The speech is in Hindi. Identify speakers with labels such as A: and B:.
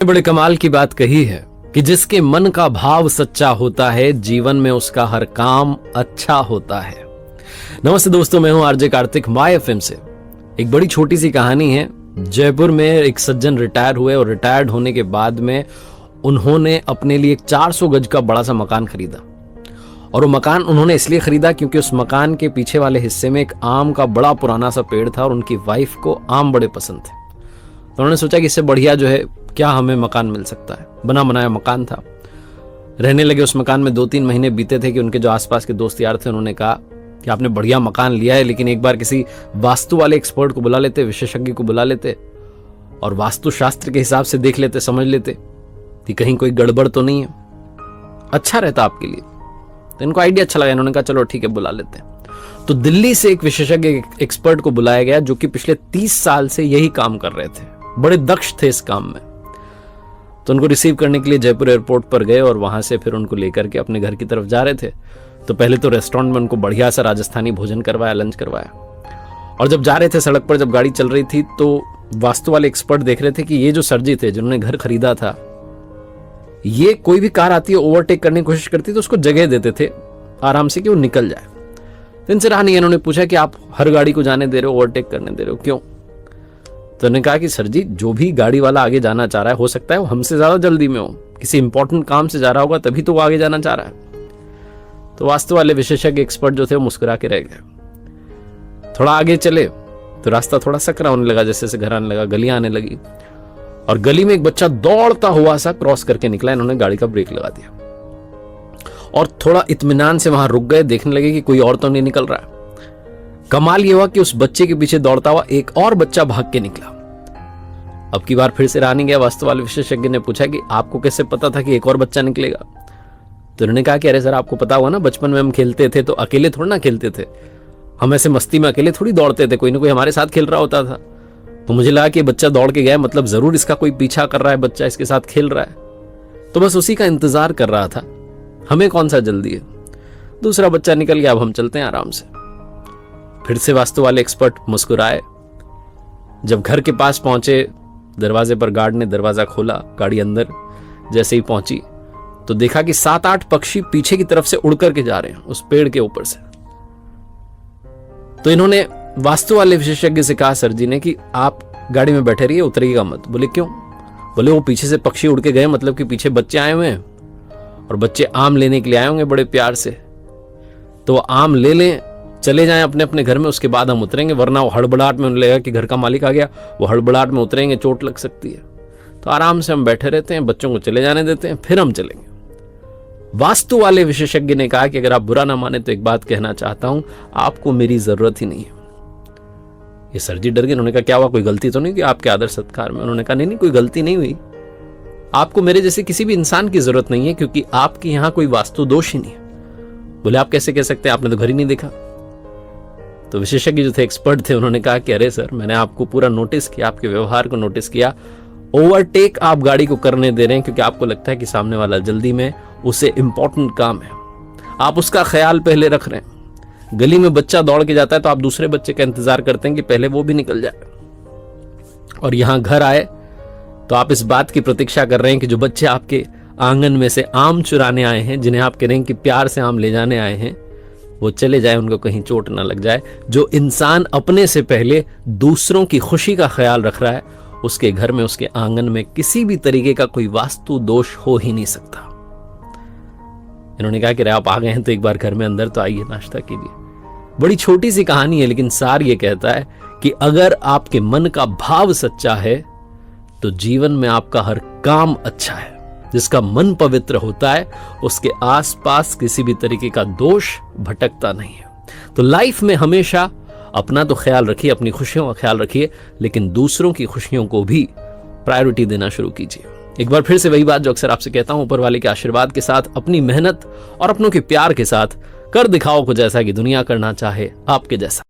A: बड़े कमाल की बात कही है कि जिसके मन का भाव सच्चा होता है जीवन में उसका हर काम अच्छा होता है। नमस्ते दोस्तों, मैं हूं आरजे कार्तिक माय एफएम से। एक बड़ी छोटी सी कहानी है। जयपुर में एक सज्जन रिटायर हुए और रिटायर्ड होने के बाद में उन्होंने अपने लिए एक 400 गज का बड़ा सा मकान खरीदा। और वो मकान उन्होंने इसलिए खरीदा क्योंकि उस मकान के पीछे वाले हिस्से में एक आम का बड़ा पुराना सा पेड़ था और उनकी वाइफ को आम बड़े पसंद थे। तो उन्होंने सोचा कि इससे बढ़िया जो है क्या हमें मकान मिल सकता है। बना बनाया मकान था। रहने लगे उस मकान में। 2-3 महीने बीते थे कि उनके जो आसपास के दोस्त यार थे उन्होंने कहा कि आपने बढ़िया मकान लिया है, लेकिन एक बार किसी वास्तु वाले एक्सपर्ट को बुला लेते, विशेषज्ञ को बुला लेते और वास्तु शास्त्र के हिसाब से देख लेते, समझ लेते कि कहीं कोई गड़बड़ तो नहीं है, अच्छा रहता आपके लिए। तो इनको आइडिया अच्छा लगा। इन्होंने कहा चलो ठीक है, बुला लेते हैं। तो दिल्ली से एक विशेषज्ञ एक्सपर्ट को बुलाया गया जो कि पिछले 30 साल से यही काम कर रहे थे, बड़े दक्ष थे इस काम में। तो उनको रिसीव करने के लिए जयपुर एयरपोर्ट पर गए और वहां से फिर उनको लेकर के अपने घर की तरफ जा रहे थे। तो पहले तो रेस्टोरेंट में उनको बढ़िया सा राजस्थानी भोजन करवाया, लंच करवाया। और जब जा रहे थे सड़क पर, जब गाड़ी चल रही थी, तो वास्तु वाले एक्सपर्ट देख रहे थे कि ये जो सर जी थे जिन्होंने घर खरीदा था, ये कोई भी कार आती है ओवरटेक करने की कोशिश करती तो उसको जगह देते थे आराम से कि वो निकल जाए। तो इनसे रहा नहीं। इन्होंने पूछा कि आप हर गाड़ी को जाने दे रहे हो, ओवरटेक करने दे रहे हो, क्यों? तो उन्होंने कहा कि सर जी, जो भी गाड़ी वाला आगे जाना चाह रहा है, हो सकता है वो हमसे ज्यादा जल्दी में हो, किसी इंपॉर्टेंट काम से जा रहा होगा, तभी तो वो आगे जाना चाह रहा है। तो वास्तु वाले विशेषज्ञ एक्सपर्ट जो थे वो मुस्कुरा के रह गए। थोड़ा आगे चले तो रास्ता थोड़ा सकरा होने लगा, जैसे घर आने लगा, गलियां आने लगी और गली में एक बच्चा दौड़ता हुआ सा क्रॉस करके निकला। इन्होंने गाड़ी का ब्रेक लगा दिया और थोड़ा इत्मीनान से वहां रुक गए, देखने लगे कि कोई और तो नहीं निकल रहा है। कमाल ये हुआ कि उस बच्चे के पीछे दौड़ता हुआ एक और बच्चा भाग के निकला। अब की बार फिर से रहा नहीं गया। वास्तु वाले विशेषज्ञ ने पूछा कि आपको कैसे पता था कि एक और बच्चा निकलेगा? तो उन्होंने कहा कि अरे सर, आपको पता हुआ ना, बचपन में हम खेलते थे तो अकेले थोड़ा ना खेलते थे, हम ऐसे मस्ती में अकेले थोड़ी दौड़ते थे, कोई ना कोई हमारे साथ खेल रहा होता था। तो मुझे लगा कि बच्चा दौड़ के गया, मतलब जरूर इसका कोई पीछा कर रहा है, बच्चा इसके साथ खेल रहा है, तो बस उसी का इंतजार कर रहा था, हमें कौन सा जल्दी है। दूसरा बच्चा निकल गया, अब हम चलते हैं आराम से। फिर से वास्तु वाले एक्सपर्ट मुस्कुराए। जब घर के पास पहुंचे, दरवाजे पर गार्ड ने दरवाजा खोला, गाड़ी अंदर जैसे ही पहुंची तो देखा कि 7-8 पक्षी पीछे की तरफ से उड़ करके जा रहे हैं उस पेड़ के ऊपर से। तो इन्होंने वास्तु वाले विशेषज्ञ से कहा सर जी ने कि आप गाड़ी में बैठे रहिए, उतरिएगा मत। बोले क्यों? बोले वो पीछे से पक्षी उड़ के गए, मतलब कि पीछे बच्चे आए हुए हैं और बच्चे आम लेने के लिए आए होंगे बड़े प्यार से, तो वो आम ले लें, चले जाएं अपने अपने घर में, उसके बाद हम उतरेंगे, वरना वो हड़बड़ाहट में उन्हें लगेगा कि घर का मालिक आ गया, वो हड़बड़ाहट में उतरेंगे, चोट लग सकती है। तो आराम से हम बैठे रहते हैं, बच्चों को चले जाने देते हैं, फिर हम चलेंगे। वास्तु वाले विशेषज्ञ ने कहा कि अगर आप बुरा ना माने तो एक बात कहना चाहता हूं, आपको मेरी जरूरत ही नहीं है। ये सर जी डर गए। उन्होंने कहा क्या हुआ, कोई गलती तो नहीं की आपके आदर सत्कार में? उन्होंने कहा नहीं, कोई गलती नहीं हुई, आपको मेरे जैसे किसी भी इंसान की जरूरत नहीं है, क्योंकि आपके यहां कोई वास्तु दोष ही नहीं है। बोले आप कैसे कह सकते हैं, आपने तो घर ही नहीं देखा। तो विशेषज्ञ जो थे, एक्सपर्ट थे, उन्होंने कहा कि अरे सर, मैंने आपको पूरा नोटिस किया, आपके व्यवहार को नोटिस किया। ओवरटेक आप गाड़ी को करने दे रहे हैं क्योंकि आपको लगता है कि सामने वाला जल्दी में, उसे इंपॉर्टेंट काम है, आप उसका ख्याल पहले रख रहे हैं। गली में बच्चा दौड़ के जाता है तो आप दूसरे बच्चे का इंतजार करते हैं कि पहले वो भी निकल जाए। और यहां घर आए तो आप इस बात की प्रतीक्षा कर रहे हैं कि जो बच्चे आपके आंगन में से आम चुराने आए हैं, जिन्हें आप कह रहे हैं कि प्यार से आम ले जाने आए हैं, वो चले जाए, उनको कहीं चोट ना लग जाए। जो इंसान अपने से पहले दूसरों की खुशी का ख्याल रख रहा है, उसके घर में, उसके आंगन में किसी भी तरीके का कोई वास्तु दोष हो ही नहीं सकता। इन्होंने कहा कि आप आ गए हैं तो एक बार घर में अंदर तो आइए, नाश्ता कीजिए। बड़ी छोटी सी कहानी है, लेकिन सार ये कहता है कि अगर आपके मन का भाव सच्चा है तो जीवन में आपका हर काम अच्छा है। जिसका मन पवित्र होता है उसके आसपास किसी भी तरीके का दोष भटकता नहीं है। तो लाइफ में हमेशा अपना तो ख्याल रखिए, अपनी खुशियों का ख्याल रखिए, लेकिन दूसरों की खुशियों को भी प्रायोरिटी देना शुरू कीजिए। एक बार फिर से वही बात जो अक्सर आपसे कहता हूं, ऊपर वाले के आशीर्वाद के साथ, अपनी मेहनत और अपनों के प्यार के साथ कर दिखाओ कुछ ऐसा कि दुनिया करना चाहे आपके जैसा।